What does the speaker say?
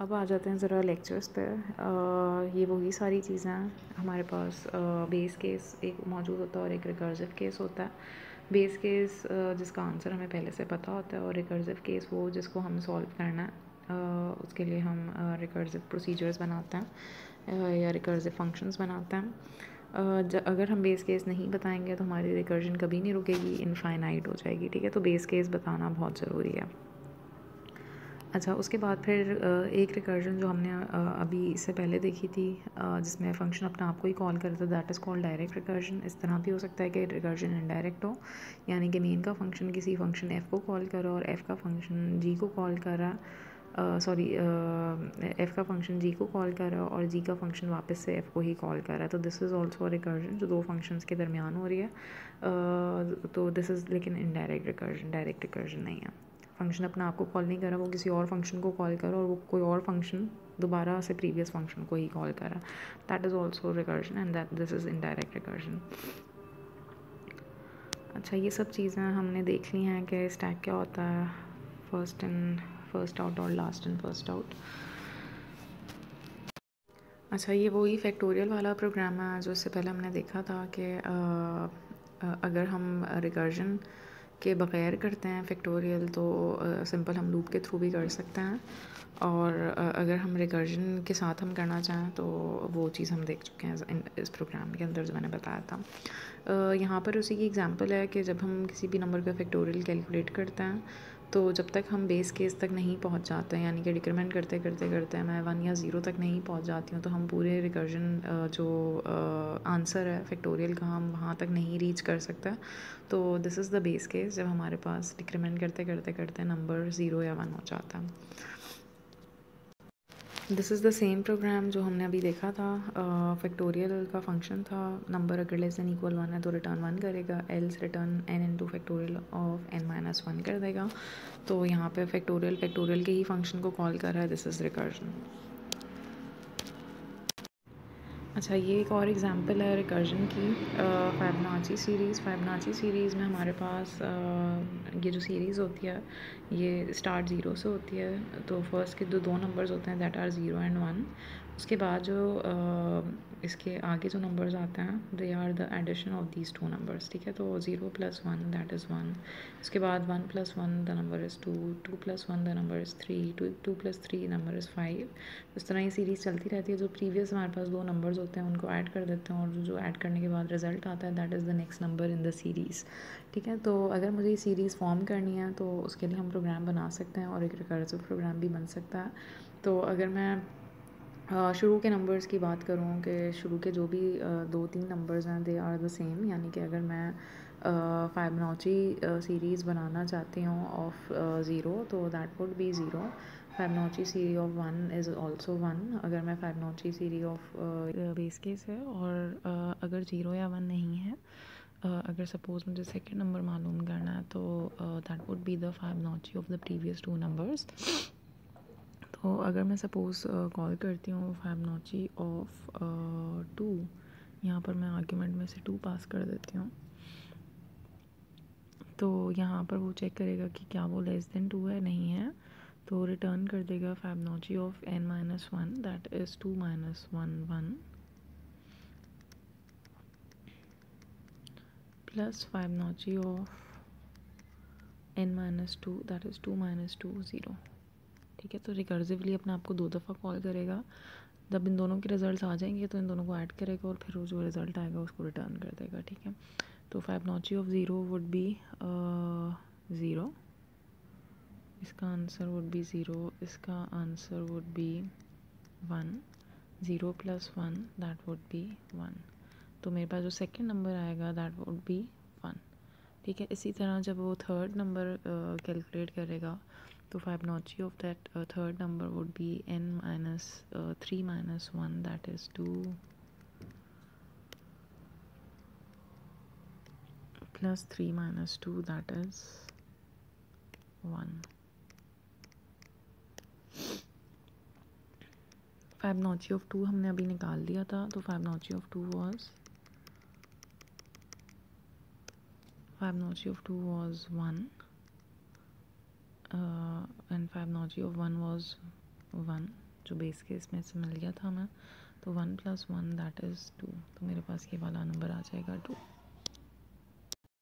अब आ जाते हैं ज़रा लेक्चर्स पे। ये वही सारी चीज़ें हैं हमारे पास। बेस केस एक मौजूद होता है और एक रिकर्सिव केस होता है। बेस केस जिसका आंसर हमें पहले से पता होता है, और रिकर्सिव केस वो जिसको हम सॉल्व करना है। उसके लिए हम रिकर्सिव प्रोसीजर्स बनाते हैं या रिकर्सिव फंक्शंस बनाते हैं। अगर हम बेस केस नहीं बताएंगे तो हमारी रिकर्जन कभी नहीं रुकेगी, इनफाइनाइट हो जाएगी। ठीक है, तो बेस केस बताना बहुत ज़रूरी है। अच्छा, उसके बाद फिर एक रिकर्जन जो हमने अभी इससे पहले देखी थी, जिसमें फ़ंक्शन अपना आप को ही कॉल करता है, that is called direct recursion. इस तरह भी हो सकता है कि रिकर्जन इनडायरेक्ट हो, यानी कि मेन का फंक्शन किसी फंक्शन f को कॉल कर रहा है और f का फंक्शन g को कॉल कर रहा है। सॉरी, f का फंक्शन g को कॉल कर रहा है और g का फंक्शन वापस से f को ही कॉल कर रहा है। तो दिस इज़ ऑल्सो रिकर्जन जो दो फंक्शंस के दरमियान हो रही है। तो दिस इज़ लेकिन इनडायरेक्ट रिकर्जन, डायरेक्ट रिकर्जन नहीं है। फंक्शन अपना आपको कॉल नहीं कर रहा, वो किसी और फंक्शन को कॉल कर रहा है और वो कोई और फंक्शन दोबारा से प्रीवियस फंक्शन को ही कॉल कर रहा है। That is also recursion and that this is indirect recursion. अच्छा, ये सब चीज़ें हमने देख ली हैं कि स्टैक क्या होता है, फर्स्ट इन फर्स्ट आउट और लास्ट इन फर्स्ट आउट। अच्छा, ये वही फैक्टोरियल वाला प्रोग्राम है जो इससे पहले हमने देखा था कि अगर हम रिकर्जन के बग़ैर करते हैं फैक्टोरियल तो सिंपल हम लूप के थ्रू भी कर सकते हैं, और अगर हम रिकर्जन के साथ हम करना चाहें तो वो चीज़ हम देख चुके हैं इस प्रोग्राम के अंदर जो मैंने बताया था। यहाँ पर उसी की एग्जांपल है कि जब हम किसी भी नंबर का फैक्टोरियल कैलकुलेट करते हैं तो जब तक हम बेस केस तक नहीं पहुँच जाते हैं, यानी कि डिक्रीमेंट करते करते करते मैं 1 या 0 तक नहीं पहुँच जाती हूँ, तो हम पूरे रिकर्जन जो आंसर है फैक्टोरियल का हम वहाँ तक नहीं रीच कर सकता। तो this is the base case जब हमारे पास डिक्रीमेंट करते करते करते नंबर 0 या 1 हो जाता है। This is the same programme जो हमने अभी देखा था। फैक्टोरियल का फंक्शन था, नंबर अगर लेस दैन इक्वल 1 है तो रिटर्न 1 करेगा, else return n into factorial of n-1 कर देगा। तो यहाँ पे फैक्टोरियल के ही फंक्शन को कॉल कर रहा है, दिस इज़ रिकर्जन। अच्छा, ये एक और एग्जांपल है रिकर्जन की, फिबोनाची सीरीज़ में हमारे पास ये जो सीरीज़ होती है ये स्टार्ट 0 से होती है। तो फर्स्ट के दो नंबर्स होते हैं दैट आर 0 एंड 1। उसके बाद जो इसके आगे जो नंबर्स आते हैं they are the addition of these two numbers. ठीक है, तो 0 + 1 दैट इज़ 1। उसके बाद 1 + 1 the number is 2, 2 + 1 the number is 3, 2 + 3 number is 5। इस तरह ये सीरीज़ चलती रहती है। जो प्रीवियस हमारे पास दो नंबर्स होते हैं उनको ऐड कर देते हैं, और जो ऐड करने के बाद रिज़ल्ट आता है that is the next number in the series. ठीक है, तो अगर मुझे ये सीरीज़ फॉर्म करनी है तो उसके लिए हम प्रोग्राम बना सकते हैं, और एक रिकर्सिव प्रोग्राम भी बन सकता है। तो अगर मैं शुरू के नंबर्स की बात करूँ कि शुरू के जो भी 2-3 नंबर्स हैं दे आर द सेम, यानी कि अगर मैं फिबोनाची सीरीज़ बनाना चाहती हूँ ऑफ 0 तो that would be 0। Fibonacci series of 1 is also 1। अगर मैं Fibonacci series of base case है, और अगर 0 या 1 नहीं है, अगर सपोज़ मुझे सेकेंड नंबर मालूम करना है तो that would be the Fibonacci of the previous 2 numbers. तो अगर मैं सपोज़ कॉल करती हूँ फिबोनाची ऑफ 2, यहाँ पर मैं आर्ग्यूमेंट में से 2 पास कर देती हूँ, तो यहाँ पर वो चेक करेगा कि क्या वो लेस देन 2 है, नहीं है, तो रिटर्न कर देगा Fibonacci of n-1 that is 2 - 1 1 plus Fibonacci of n-2 that is 2 - 2 0। ठीक है, तो रिकर्सिवली अपने आप को 2 दफ़ा कॉल करेगा। जब इन दोनों के रिजल्ट आ जाएंगे तो इन दोनों को ऐड करेगा और फिर वो जो रिज़ल्ट आएगा उसको रिटर्न कर देगा। ठीक है, तो फिबोनाची ऑफ 0 वुड बी 0, इसका आंसर वुड बी 0, इसका answer would be 1, 0 + 1 that would be 1। तो मेरे पास जो सेकंड नंबर आएगा दैट वुड बी 1। ठीक है, इसी तरह जब वो थर्ड नंबर कैलकुलेट करेगा तो Fibonacci of that third number would be n-3 - 1 that is 2 plus 3 - 2 that is 1। Fibonacci of 2 हमने अभी निकाल दिया था, तो Fibonacci of 2 was 1 and Fibonacci of 1 was 1. जो बेस केस में से मिल गया था हमें, तो 1 + 1 दैट इज़ 2, तो मेरे पास ये वाला नंबर आ जाएगा 2।